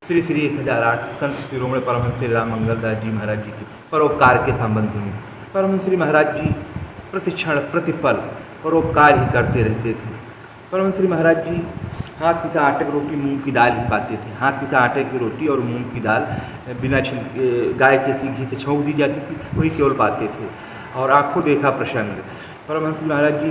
श्री श्री 1008 संत शिरोमणि परमहंस श्री राम मंगलदास जी महाराज जी के परोपकार के संबंध में। परमहंस श्री महाराज जी प्रतिक्षण प्रतिपल परोपकार ही करते रहते थे। परमहंस श्री महाराज जी हाथ पिसा आटे की रोटी मूंग की दाल ही पाते थे। हाथ पिसा आटे की रोटी और मूंग की दाल बिना छिलके गाय के घी से छौंक दी जाती थी, वही केवल पाते थे। और आंखों देखा प्रसंग, परमहंस महाराज जी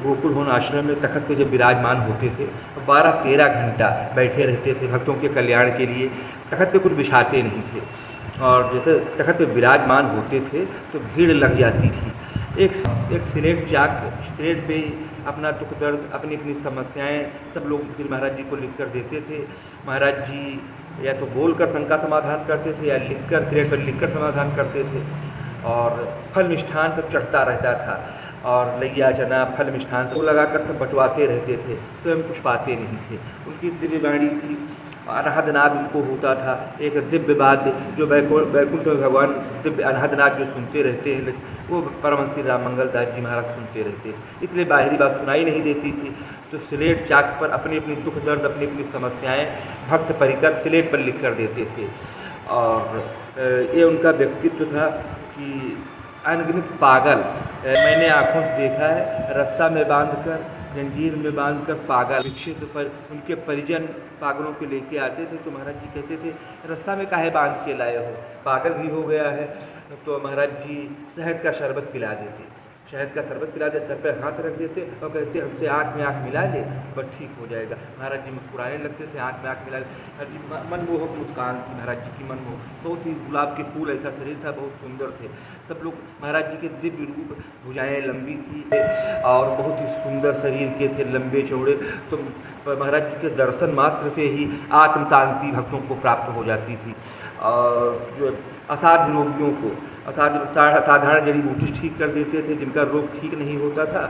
गोकुल वन आश्रम में तखत पे जब विराजमान होते थे तो 12-13 घंटा बैठे रहते थे भक्तों के कल्याण के लिए। तखत पे कुछ बिछाते नहीं थे और जैसे तखत पे विराजमान होते थे तो भीड़ लग जाती थी। एक स्लेट स्लेट पे अपना दुख दर्द अपनी अपनी समस्याएं सब लोग फिर महाराज जी को लिख कर देते थे। महाराज जी या तो बोलकर शंका समाधान करते थे या लिखकर स्लेट पर लिखकर समाधान करते थे। और फल मिष्ठान सब चढ़ता रहता था और लैया चना फल मिष्ठान सब लगाकर सब बंटवाते रहते थे, स्वयं कुछ पाते नहीं थे। उनकी दिव्य वाणी थी, अनहदनाद उनको होता था, एक दिव्य बात जो वैकुंठ में भगवान दिव्य अनहदनाद जो सुनते रहते हैं वो परमहंस श्री राम मंगलदास जी महाराज सुनते रहते थे, इसलिए बाहरी बात सुनाई नहीं देती थी। तो स्लेट चाक पर अपनी अपनी दुख दर्द अपनी अपनी समस्याएं भक्त परिकर स्लेट पर लिख कर देते थे। और ये उनका व्यक्तित्व था कि अनगिनत पागल मैंने आँखों से देखा है, रास्ता में बांधकर जंजीर में बांधकर पागल विक्षित पर उनके परिजन पागलों के लेके आते थे तो महाराज जी कहते थे रास्ता में काहे बांध के लाए हो, पागल भी हो गया है। तो महाराज जी शहद का शरबत पिला देते, शहद का शरबत पिला दे, सर पर हाथ रख देते और कहते हमसे आँख में आँख मिला ले बस ठीक हो जाएगा। महाराज जी मुस्कुराने लगते थे, आँख में आँख मिला ले। मनमोहक मुस्कान थी महाराज जी की, मनमोहक, बहुत ही गुलाब के फूल ऐसा शरीर था, बहुत सुंदर थे सब लोग। महाराज जी के दिव्य रूप, भुजाएँ लंबी थी और बहुत ही सुंदर शरीर के थे, लंबे चौड़े। तो महाराज जी के दर्शन मात्र से ही आत्म शांति भक्तों को प्राप्त हो जाती थी। और जो असाध्य रोगियों को असाधारण जड़ी बूटी ठीक कर देते थे, जिनका रोग ठीक नहीं होता था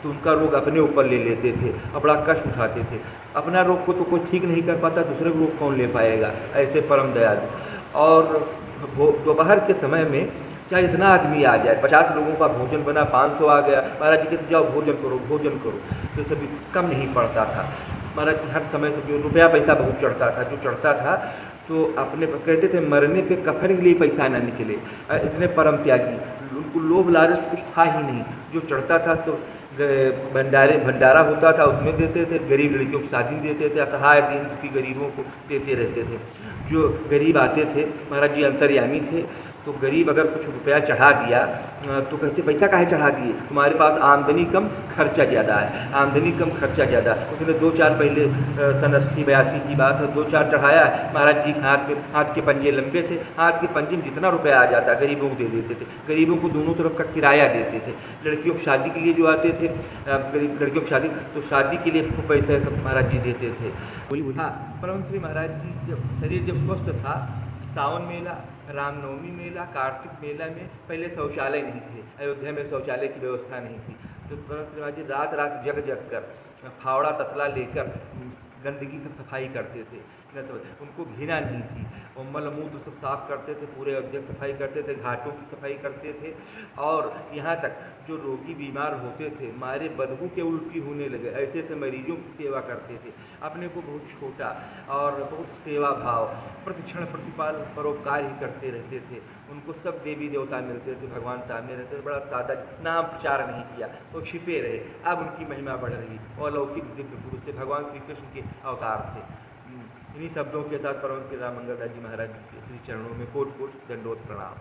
तो उनका रोग अपने ऊपर ले लेते थे और बड़ा कष्ट उठाते थे। अपना रोग को तो कोई ठीक नहीं कर पाता, दूसरे को रोग कौन ले पाएगा, ऐसे परम दयालु। और दोपहर के समय में चाहे इतना आदमी आ जाए, 50 लोगों का भोजन बना, 500 आ गया, महाराज जी कहते जाओ भोजन करो भोजन करो, तो सभी कम नहीं पड़ता था। महाराज जी हर समय जो रुपया पैसा बहुत चढ़ता था, जो चढ़ता था तो अपने कहते थे मरने पे कफन के लिए पैसा ना निकले, इतने परम त्यागी, उनको लोभ लालच कुछ था ही नहीं। जो चढ़ता था तो भंडारा होता था उसमें देते थे, गरीब लड़कियों को शादी देते थे, असहाय दीन दुखी गरीबों को देते रहते थे। जो गरीब आते थे, महाराज जी अंतर्यामी थे, तो गरीब अगर कुछ रुपया चढ़ा दिया तो कहते पैसा काहे चढ़ा दिए, तुम्हारे पास आमदनी कम खर्चा ज़्यादा है, आमदनी कम खर्चा ज़्यादा। उसने 2-4 पहले सन 80-82 की बात है, 2-4 चढ़ाया, महाराज जी हाथ के पंजे लंबे थे, हाथ के पंजे में जितना रुपया आ जाता गरीबों को दे देते थे। गरीबों को दोनों तरफ का किराया देते थे। लड़कियों की शादी के लिए जो आते थे, गरीब लड़कियों की शादी, तो शादी के लिए पैसे सब महाराज जी देते थे। हाँ, परमहंस श्री महाराज जी जब शरीर जब स्वस्थ था, सावन मेला, रामनवमी मेला, कार्तिक मेला में पहले शौचालय नहीं थे, अयोध्या में शौचालय की व्यवस्था नहीं थी, तो परमहंस श्री महाराज जी रात रात जग जग कर फावड़ा तसला लेकर गंदगी से सफाई करते थे। उनको घृणा नहीं थी, और मलमूत्र सब साफ करते थे, पूरे अयोध्या सफाई करते थे, घाटों की सफाई करते थे। और यहाँ तक जो रोगी बीमार होते थे, मारे बदबू के उल्टी होने लगे, ऐसे ऐसे मरीजों की सेवा करते थे। अपने को बहुत छोटा और बहुत सेवा भाव, प्रतिक्षण प्रतिपाल परोपकार ही करते रहते थे। उनको सब देवी देवता मिलते थे, भगवान सामने रहते थे, बड़ा सादा, नाम प्रचार नहीं किया, वो छिपे रहे। अब उनकी महिमा बढ़ रही और अलौकिक दिव्य पुरुष थे, भगवान श्री कृष्ण के अवतार थे। इन्हीं शब्दों के साथ परमहंस श्री राम मंगलदास जी महाराज के श्री चरणों में कोट कोट दंडोत प्रणाम।